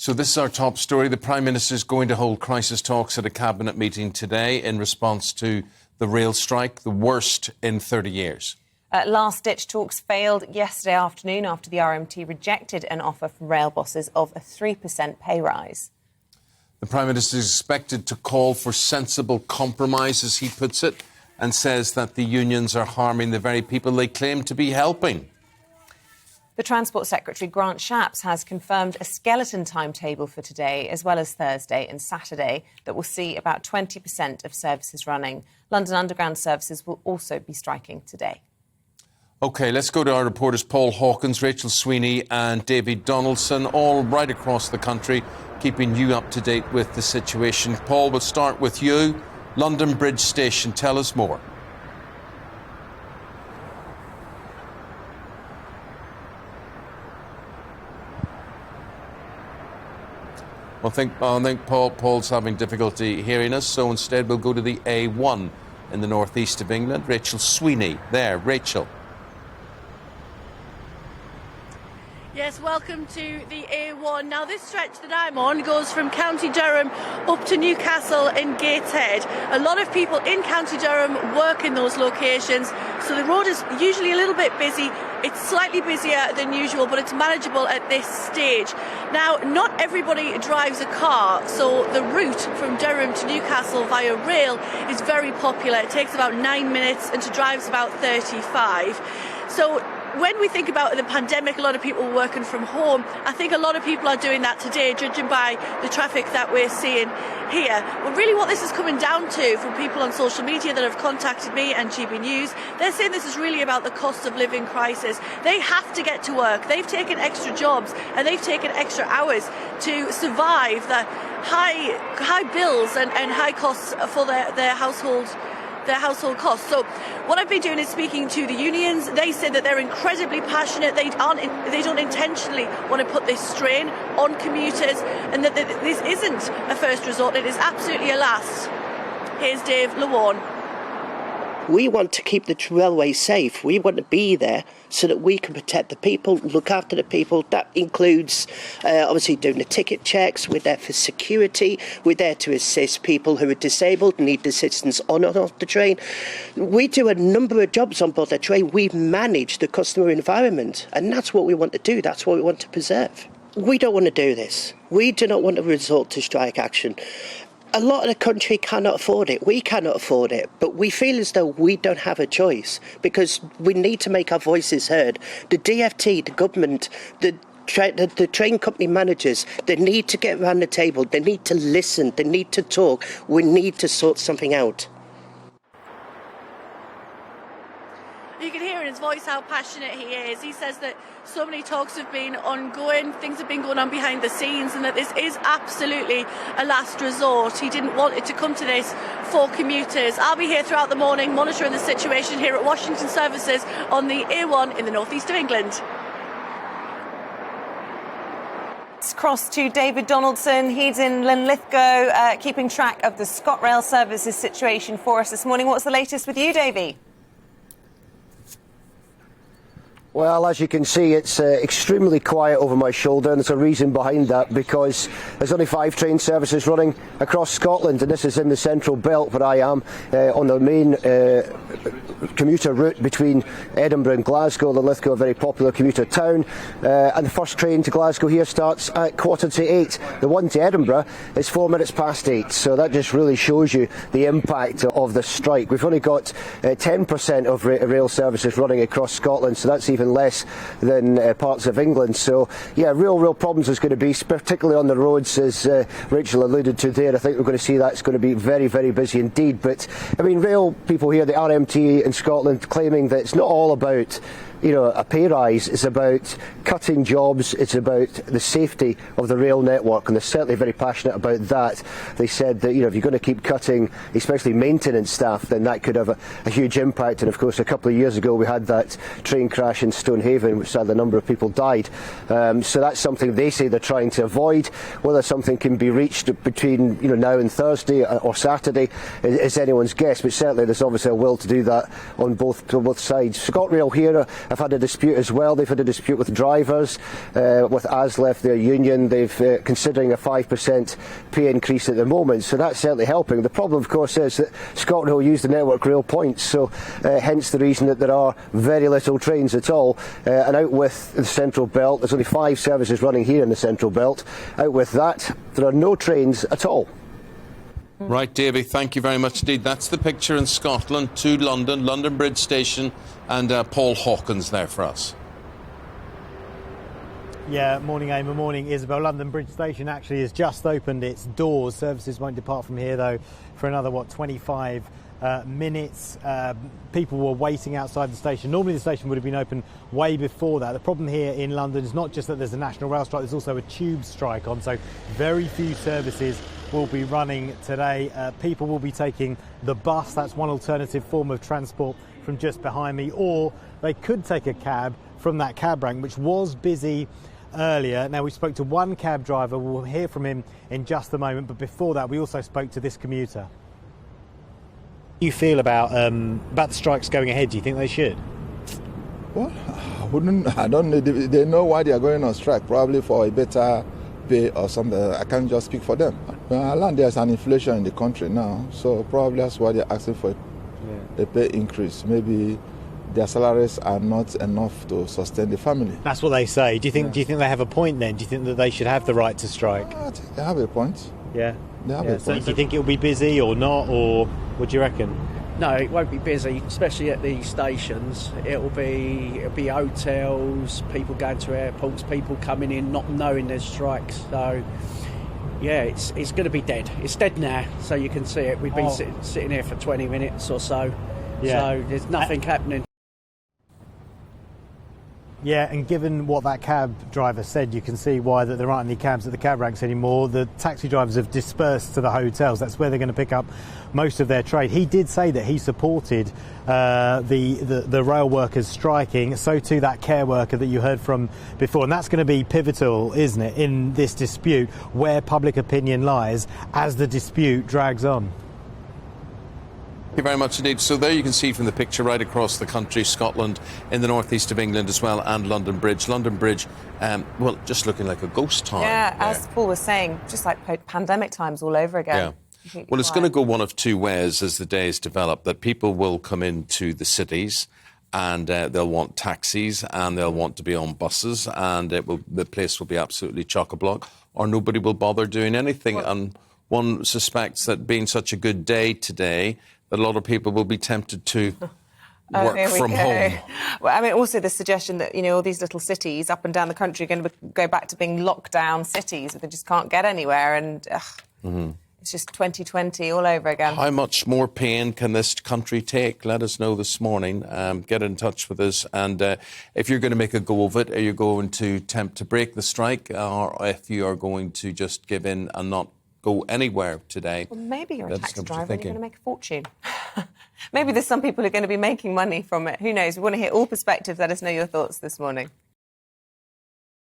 So this is our top story. The Prime Minister is going to hold crisis talks at a cabinet meeting today in response to the rail strike, the worst in 30 years. Last-ditch talks failed yesterday afternoon after the RMT rejected an offer from rail bosses of a 3% pay rise. The Prime Minister is expected to call for sensible compromise, as he puts it, and says that the unions are harming the very people they claim to be helping. The Transport Secretary, Grant Shapps, has confirmed a skeleton timetable for today, as well as Thursday and Saturday, that will see about 20% of services running. London Underground services will also be striking today. OK, let's go to our reporters Paul Hawkins, Rachel Sweeney and David Donaldson, all right across the country, keeping you up to date with the situation. Paul, we'll start with you. London Bridge Station, tell us more. I think Paul's having difficulty hearing us, so instead we'll go to the A1 in the northeast of England. Rachel Sweeney there. Rachel. Yes, welcome to the A1. Now, this stretch that I'm on goes from County Durham up to Newcastle and Gateshead. A lot of people in County Durham work in those locations, so the road is usually a little bit busy. It's slightly busier than usual, but it's manageable at this stage. Now, not everybody drives a car, so the route from Durham to Newcastle via rail is very popular. It takes about 9 minutes and to drive is about 35. So when we think about the pandemic, a lot of people working from home. I think a lot of people are doing that today, judging by the traffic that we're seeing here. But really what this is coming down to, from people on social media that have contacted me and GBNews, they're saying this is really about the cost of living crisis. They have to get to work. They've taken extra jobs and they've taken extra hours to survive the high bills and high costs for their household costs. So what I've been doing is speaking to the unions. They say that they're incredibly passionate. They don't intentionally want to put this strain on commuters, and that this isn't a first resort. It is absolutely a last. Here's Dave Lawarne. We want to keep the railway safe. We want to be there so that we can protect the people, look after the people. That includes obviously doing the ticket checks. We're there for security. We're there to assist people who are disabled and need assistance on and off the train. We do a number of jobs on board the train. We manage the customer environment, and that's what we want to do. That's what we want to preserve. We don't want to do this. We do not want to resort to strike action. A lot of the country cannot afford it. We cannot afford it. But we feel as though we don't have a choice, because we need to make our voices heard. The DfT, the government, the train company managers, they need to get around the table. They need to listen. They need to talk. We need to sort something out. You can hear in his voice how passionate he is. He says that so many talks have been ongoing, things have been going on behind the scenes, and that this is absolutely a last resort. He didn't want it to come to this for commuters. I'll be here throughout the morning monitoring the situation here at Washington Services on the A1 in the northeast of England. Let's cross to David Donaldson. He's in Linlithgow, keeping track of the ScotRail services situation for us this morning. What's the latest with you, Davy? Well, as you can see, it's extremely quiet over my shoulder, and there's a reason behind that, because there's only 5 train services running across Scotland, and this is in the central belt where I am, on the main commuter route between Edinburgh and Glasgow. Linlithgow, a very popular commuter town, and the first train to Glasgow here starts at 7:45. The one to Edinburgh is 4 minutes past 8, so that just really shows you the impact of the strike. We've only got 10% of rail services running across Scotland, so that's even less than parts of England. So yeah, real problems is going to be, particularly on the roads, as Rachel alluded to there. I think we're going to see that's going to be very, very busy indeed. But I mean, rail people here, the RMT in Scotland, claiming that it's not all about a pay rise. It's about cutting jobs. It's about the safety of the rail network, and they're certainly very passionate about that. They said that if you're going to keep cutting, especially maintenance staff, then that could have a huge impact. And of course, a couple of years ago we had that train crash in Stonehaven, which sadly a number of people died. So that's something they say they're trying to avoid. Whether something can be reached between now and Thursday or Saturday is anyone's guess, but certainly there's obviously a will to do that on both sides. ScotRail here have had a dispute as well. They've had a dispute with drivers, with ASLEF, their union. They've considering a 5% pay increase at the moment, so that's certainly helping. The problem, of course, is that ScotRail will use the Network Rail points, so hence the reason that there are very little trains at all. And out with the Central Belt, there's only 5 services running here in the Central Belt. Out with that, there are no trains at all. Right, Davy, thank you very much indeed. That's the picture in Scotland to London, London Bridge Station, and Paul Hawkins there for us. Yeah, morning Eamonn, morning Isabel. London Bridge Station actually has just opened its doors. Services won't depart from here though for another, 25 minutes. People were waiting outside the station. Normally the station would have been open way before that. The problem here in London is not just that there's a national rail strike, there's also a tube strike on, so very few services will be running today. People will be taking the bus. That's one alternative form of transport from just behind me, or they could take a cab from that cab rank, which was busy earlier. Now, we spoke to one cab driver. We'll hear from him in just a moment, but before that we also spoke to this commuter. How do you feel about the strikes going ahead? Do you think they should? Well, I don't know. They know why they are going on strike, probably for a better pay or something. I can't just speak for them. I learned there's an inflation in the country now, so probably that's why they're asking for a pay increase. Maybe their salaries are not enough to sustain the family. That's what they say. Do you think they have a point then? Do you think that they should have the right to strike? I think they have a point. Yeah. They have a point. So do you think it'll be busy or not, or what do you reckon? No, it won't be busy, especially at the stations. It'll be hotels, people going to airports, people coming in not knowing there's strikes. So, yeah, it's going to be dead. It's dead now, so you can see it. We've been sitting here for 20 minutes or so, so there's nothing happening. Yeah, and given what that cab driver said, you can see why that there aren't any cabs at the cab ranks anymore. The taxi drivers have dispersed to the hotels. That's where they're going to pick up most of their trade. He did say that he supported the rail workers striking, so too that care worker that you heard from before. And that's going to be pivotal, isn't it, in this dispute, where public opinion lies as the dispute drags on. Thank you very much indeed. So there you can see from the picture right across the country, Scotland, in the northeast of England as well, and London Bridge. London Bridge, well, just looking like a ghost town. Yeah, as Paul was saying, just like pandemic times all over again. Yeah. Well, it's going to go one of two ways as the days develop, that people will come into the cities and they'll want taxis and they'll want to be on buses, and the place will be absolutely chock-a-block, or nobody will bother doing anything. And one suspects that being such a good day today, that a lot of people will be tempted to work from home. Well, I mean, also the suggestion that, all these little cities up and down the country are going to go back to being lockdown cities where they just can't get anywhere, and it's just 2020 all over again. How much more pain can this country take? Let us know this morning. Get in touch with us. And if you're going to make a go of it, are you going to attempt to break the strike, or if you are going to just give in and not go anywhere today? Well, maybe you're a taxi driver and you're going to make a fortune. Maybe there's some people who are going to be making money from it. Who knows? We want to hear all perspectives. Let us know your thoughts this morning.